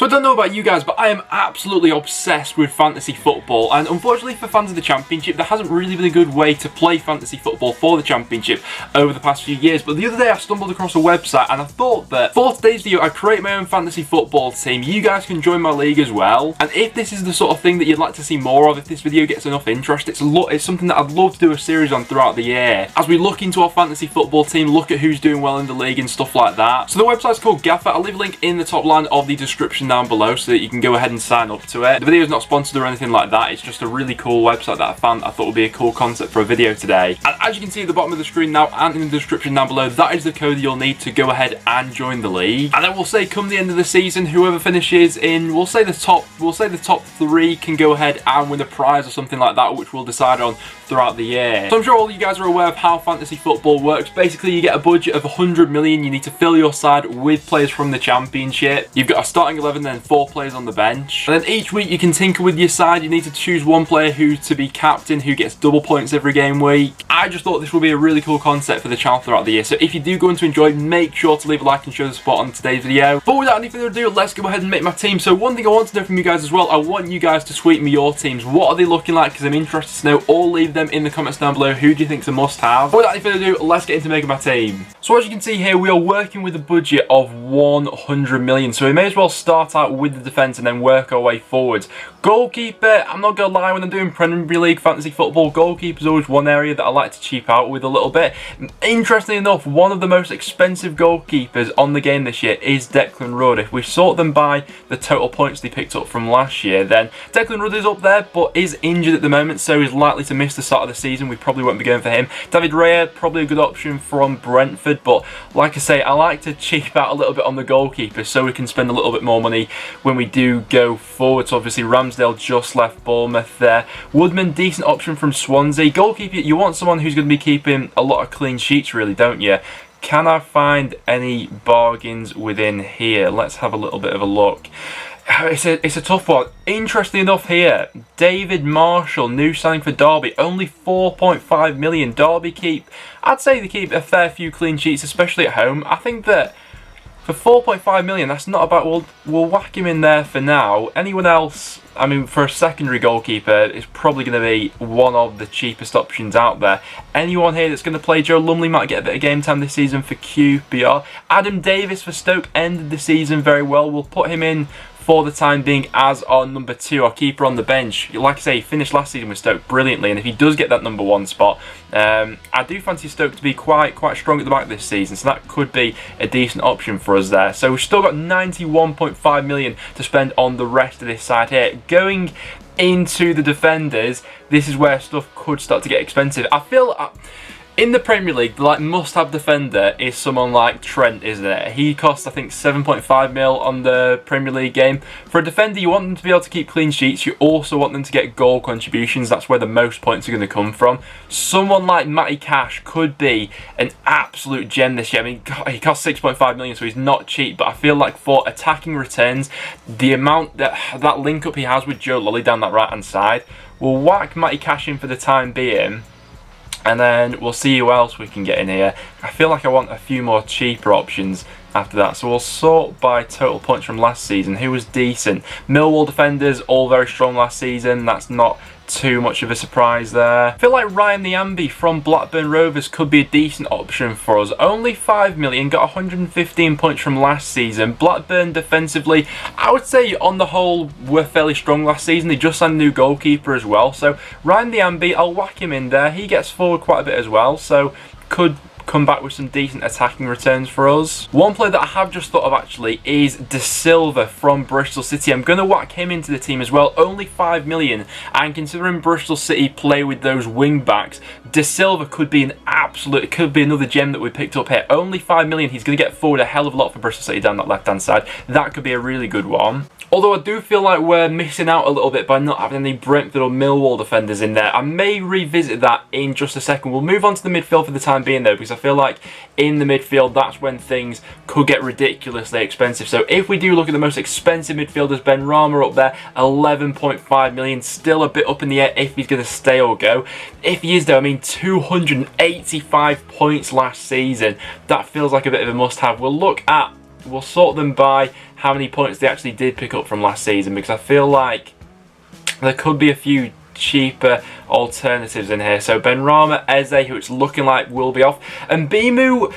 So I don't know about you guys, but I am absolutely obsessed with fantasy football, and unfortunately for fans of the Championship, there hasn't really been a good way to play fantasy football for the Championship over the past few years. But the other day I stumbled across a website and I thought that for today's video I create my own fantasy football team. You guys can join my league as well, and if this is the sort of thing that you'd like to see more of, if this video gets enough interest, it's something that I'd love to do a series on throughout the year. As we look into our fantasy football team, look at who's doing well in the league and stuff like that. So the website's called Gaffer. I'll leave a link in the top line of the description down below so that you can go ahead and sign up to it. The video is not sponsored or anything like that. It's just a really cool website that I thought would be a cool concept for a video today. And as you can see at the bottom of the screen now and in the description down below, that is the code you'll need to go ahead and join the league. And then we'll say come the end of the season, whoever finishes in, we'll say the top 3 can go ahead and win a prize or something like that, which we'll decide on throughout the year. So I'm sure all you guys are aware of how fantasy football works. Basically, you get a budget of 100 million. You need to fill your side with players from the Championship. You've got a starting 11, then 4 players on the bench. And then each week you can tinker with your side. You need to choose one player who to be captain, who gets double points every game week. I just thought this would be a really cool concept for the channel throughout the year. So if you do go on to enjoy, make sure to leave a like and show the support on today's video. But without any further ado, let's go ahead and make my team. So one thing I want to know from you guys as well, I want you guys to tweet me your teams. What are they looking like? Because I'm interested to know. Or leave them in the comments down below. Who do you think's a must-have? But without any further ado, let's get into making my team. So as you can see here, we are working with a budget of 100 million. So we may as well start out with the defence and then work our way forwards. Goalkeeper, I'm not going to lie, when I'm doing Premier League fantasy football, goalkeeper is always one area that I like to cheap out with a little bit. Interestingly enough, one of the most expensive goalkeepers on the game this year is Declan Rudd. If we sort them by the total points they picked up from last year, then Declan Rudd is up there, but is injured at the moment, so he's likely to miss the start of the season. We probably won't be going for him. David Raya, probably a good option from Brentford, but like I say, I like to cheap out a little bit on the goalkeeper so we can spend a little bit more money when we do go forward. So obviously Ramsdale just left Bournemouth there. Woodman, decent option from Swansea. Goalkeeper, you want someone who's going to be keeping a lot of clean sheets, really, don't you? Can I find any bargains within here? Let's have a little bit of a look. It's a tough one. Interestingly enough here, David Marshall, new signing for Derby, only 4.5 million. Derby I'd say they keep a fair few clean sheets, especially at home. I think that for 4.5 million, that's not about, we'll whack him in there for now. Anyone else, I mean, for a secondary goalkeeper, it's probably going to be one of the cheapest options out there. Anyone here that's going to play? Joe Lumley might get a bit of game time this season for QPR. Adam Davis for Stoke ended the season very well. We'll put him in for the time being as our number 2, our keeper on the bench. Like I say, he finished last season with Stoke brilliantly, and if he does get that number 1 spot, I do fancy Stoke to be quite strong at the back this season, so that could be a decent option for us there. So we've still got 91.5 million to spend on the rest of this side here. Going into the defenders, this is where stuff could start to get expensive. I feel in the Premier League, the must-have defender is someone like Trent, isn't it? He costs, I think, 7.5 mil on the Premier League game. For a defender, you want them to be able to keep clean sheets. You also want them to get goal contributions. That's where the most points are going to come from. Someone like Matty Cash could be an absolute gem this year. I mean, God, he costs 6.5 million, so he's not cheap. But I feel like for attacking returns, the amount that link-up he has with Joe Lolly down that right-hand side, we'll whack Matty Cash in for the time being. And then we'll see who else we can get in here. I feel like I want a few more cheaper options after that. So we'll sort by total points from last season. Who was decent? Millwall defenders, all very strong last season. That's not too much of a surprise there. I feel like Ryan Nyambe from Blackburn Rovers could be a decent option for us. Only 5 million, got 115 points from last season. Blackburn defensively, I would say on the whole, were fairly strong last season. They just signed a new goalkeeper as well. So Ryan Nyambe, I'll whack him in there. He gets forward quite a bit as well, so could come back with some decent attacking returns for us. One player that I have just thought of actually is De Silva from Bristol City. I'm going to whack him into the team as well. Only 5 million, and considering Bristol City play with those wing backs, De Silva could be it could be another gem that we picked up here. Only 5 million, he's going to get forward a hell of a lot for Bristol City down that left hand side. That could be a really good one. Although I do feel like we're missing out a little bit by not having any Brentford or Millwall defenders in there. I may revisit that in just a second. We'll move on to the midfield for the time being though, because I feel like in the midfield, that's when things could get ridiculously expensive. So if we do look at the most expensive midfielders, Ben Rama up there, 11.5 million, still a bit up in the air if he's going to stay or go. If he is though, I mean 285 points last season. That feels like a bit of a must-have. We'll sort them by how many points they actually did pick up from last season, because I feel like there could be a few cheaper alternatives in here. So Benrahma, Eze, who it's looking like will be off, and Bimu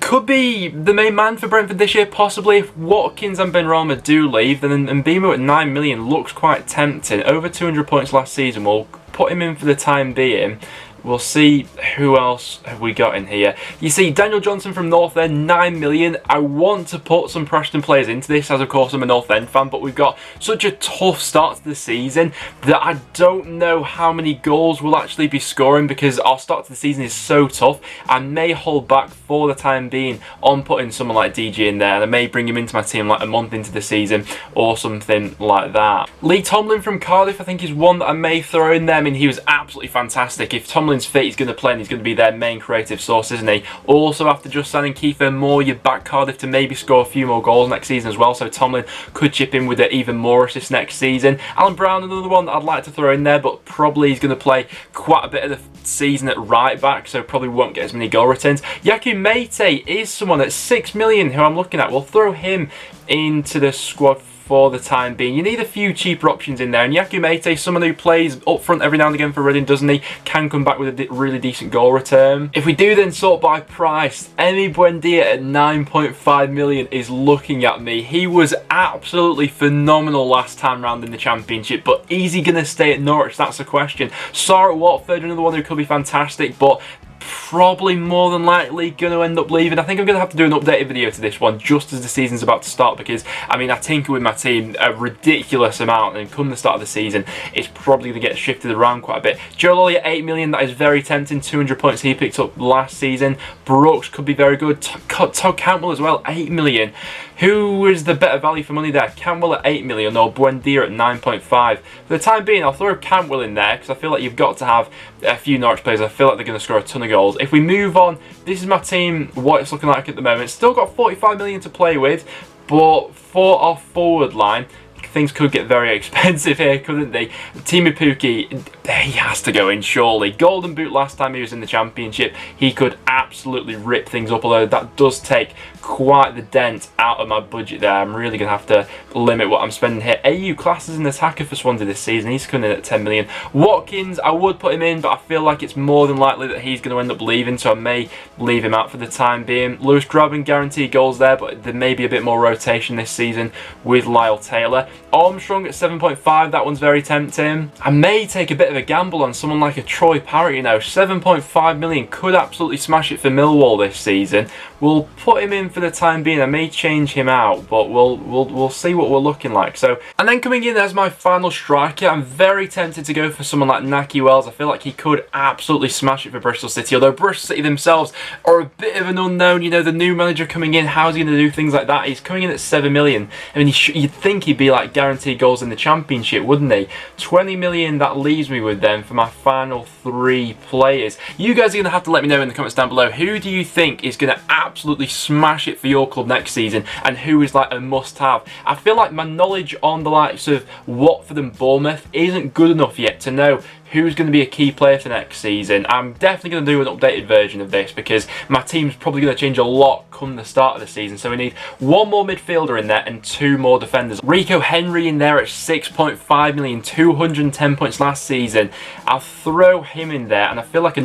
could be the main man for Brentford this year, possibly. If Watkins and Benrahma do leave, then Bimu at 9 million looks quite tempting. Over 200 points last season. We'll put him in for the time being. We'll see who else have we got in here. You see Daniel Johnson from North End, 9 million. I want to put some Preston players into this, as of course I'm a North End fan, but we've got such a tough start to the season that I don't know how many goals we'll actually be scoring, because our start to the season is so tough. I may hold back for the time being on putting someone like DG in there, and I may bring him into my team like a month into the season or something like that. Lee Tomlin from Cardiff, I think, is one that I may throw in there. I mean, he was absolutely fantastic. If Tomlin's fit, he's going to play and he's going to be their main creative source, isn't he? Also, after just signing Kiefer Moore, you back Cardiff to maybe score a few more goals next season as well, so Tomlin could chip in with even more assists next season. Alan Brown, another one that I'd like to throw in there, but probably he's going to play quite a bit of the season at right back, so probably won't get as many goal returns. Yaku Mate is someone at 6 million who I'm looking at. We'll throw him into the squad for the time being. You need a few cheaper options in there, and Yaku Mate, someone who plays up front every now and again for Reading, doesn't he? Can come back with a really decent goal return. If we do then sort by price, Emi Buendia at 9.5 million is looking at me. He was absolutely phenomenal last time round in the Championship, but is he going to stay at Norwich? That's the question. Sarr at Watford, another one who could be fantastic, but probably more than likely going to end up leaving. I think I'm going to have to do an updated video to this one just as the season's about to start, because I mean, I tinker with my team a ridiculous amount, and come the start of the season it's probably going to get shifted around quite a bit. Joe Lolly at 8 million, that is very tempting. 200 points he picked up last season. Brooks could be very good. Todd Cantwell as well, 8 million. Who is the better value for money there? Cantwell at 8 million or Buendia at 9.5? For the time being, I'll throw Cantwell in there, because I feel like you've got to have a few Norwich players. I feel like they're going to score a ton of goals. If we move on, this is my team, what it's looking like at the moment. Still got 45 million to play with, but for our forward line, things could get very expensive here, couldn't they? Timu Pukki, he has to go in, surely. Golden Boot last time he was in the Championship, he could absolutely rip things up, although that does take quite the dent out of my budget there. I'm really going to have to limit what I'm spending here. AU class as an attacker for Swansea this season. He's coming in at 10 million. Watkins, I would put him in, but I feel like it's more than likely that he's going to end up leaving, so I may leave him out for the time being. Lewis Grabban, guaranteed goals there, but there may be a bit more rotation this season with Lyle Taylor. Armstrong at 7.5, that one's very tempting. I may take a bit of a gamble on someone like a Troy Parrott, you know. 7.5 million, could absolutely smash it for Millwall this season. We'll put him in for the time being. I may change him out, but we'll see what we're looking like. So, and then coming in as my final striker, I'm very tempted to go for someone like Naki Wells. I feel like he could absolutely smash it for Bristol City, although Bristol City themselves are a bit of an unknown. You know, the new manager coming in, how's he going to do things like that? He's coming in at 7 million. I mean, you'd think he'd be like guaranteed goals in the Championship, wouldn't he? 20 million, that leaves me with them for my final 3 players. You guys are going to have to let me know in the comments down below, who do you think is going to absolutely smash it for your club next season, and who is like a must-have? I feel like my knowledge on the likes of Watford and Bournemouth isn't good enough yet to know who's going to be a key player for next season. I'm definitely going to do an updated version of this, because my team's probably going to change a lot come the start of the season. So we need 1 more midfielder in there and 2 more defenders. Rico Henry in there at 6.5 million, 210 points last season. I'll throw him in there, and I feel like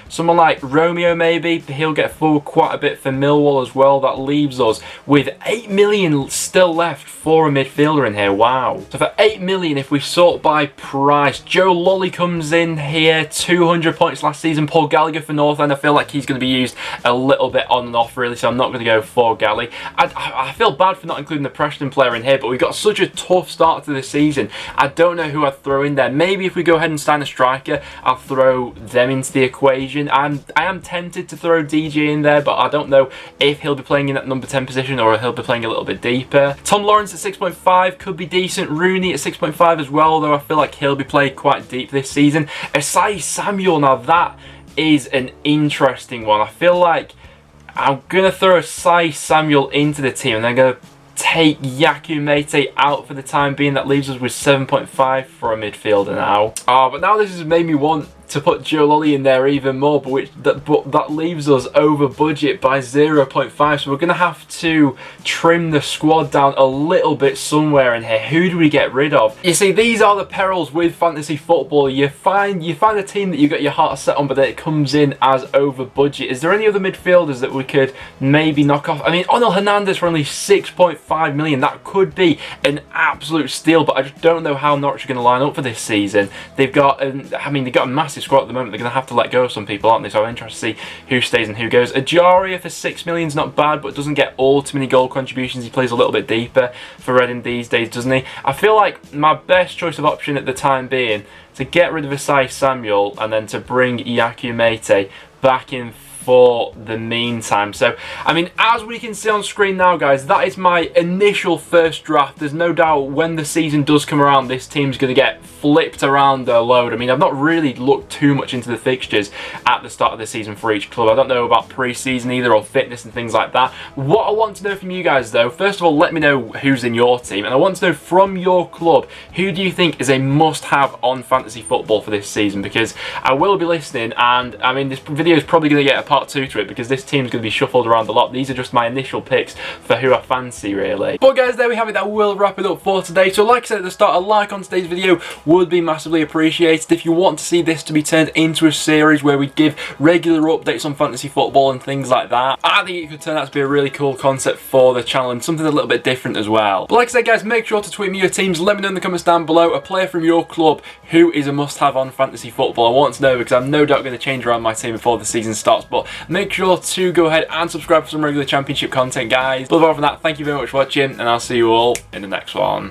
someone like Romeo maybe, he'll get forward quite a bit for Millwall as well. That leaves us with 8 million still left for a midfielder in here. Wow. So for 8 million, if we sort by price, Joe Lolly comes in here, 200 points last season. Paul Gallagher for North End, I feel like he's going to be used a little bit on and off really, so I'm not going to go for Gally. I feel bad for not including the Preston player in here, but we've got such a tough start to the season. I don't know who I'd throw in there. Maybe if we go ahead and sign a striker, I'll throw them into the equation. I am tempted to throw DG in there, but I don't know if he'll be playing in that number 10 position or he'll be playing a little bit deeper. Tom Lawrence at 6.5 could be decent. Rooney at 6.5 as well, though I feel like he'll be playing quite deep this season. Asai Samuel, now that is an interesting one. I feel like I'm going to throw Asai Samuel into the team, and I'm going to take Yaku Mate out for the time being. That leaves us with 7.5 for a midfielder now. But now this has made me want to put Joe Lolly in there even more, but that leaves us over budget by 0.5, so we're going to have to trim the squad down a little bit somewhere in here. Who do we get rid of? You see, these are the perils with fantasy football. You find a team that you got your heart set on, but then it comes in as over budget. Is there any other midfielders that we could maybe knock off? I mean, Onel Hernandez for only 6.5 million. That could be an absolute steal, but I just don't know how Norwich are going to line up for this season. They've got, they've got a massive squad at the moment. They're going to have to let go of some people, aren't they? So I'm interested to see who stays and who goes. Ajaria for 6 million is not bad, but doesn't get all too many goal contributions. He plays a little bit deeper for Reading these days, doesn't he? I feel like my best choice of option at the time being to get rid of Asai Samuel and then to bring Iyaku Mate back in for the meantime. So, I mean, as we can see on screen now, guys, that is my initial first draft. There's no doubt when the season does come around, this team's going to get flipped around a load. I mean, I've not really looked too much into the fixtures at the start of the season for each club. I don't know about pre-season either, or fitness and things like that. What I want to know from you guys, though, first of all, let me know who's in your team, and I want to know from your club, who do you think is a must-have on fantasy football for this season? Because I will be listening, and I mean, this video is probably going to get a part 2 to it, because this team's going to be shuffled around a lot. These are just my initial picks for who I fancy, really. But guys, there we have it. That will wrap it up for today. So like I said at the start, a like on today's video would be massively appreciated. If you want to see this to be turned into a series where we give regular updates on fantasy football and things like that, I think it could turn out to be a really cool concept for the channel and something a little bit different as well. But like I said, guys, make sure to tweet me your teams. Let me know in the comments down below a player from your club who is a must-have on fantasy football. I want to know, because I'm no doubt going to change around my team before the season starts. But make sure to go ahead and subscribe for some regular championship content, guys. But apart from that, thank you very much for watching, and I'll see you all in the next one.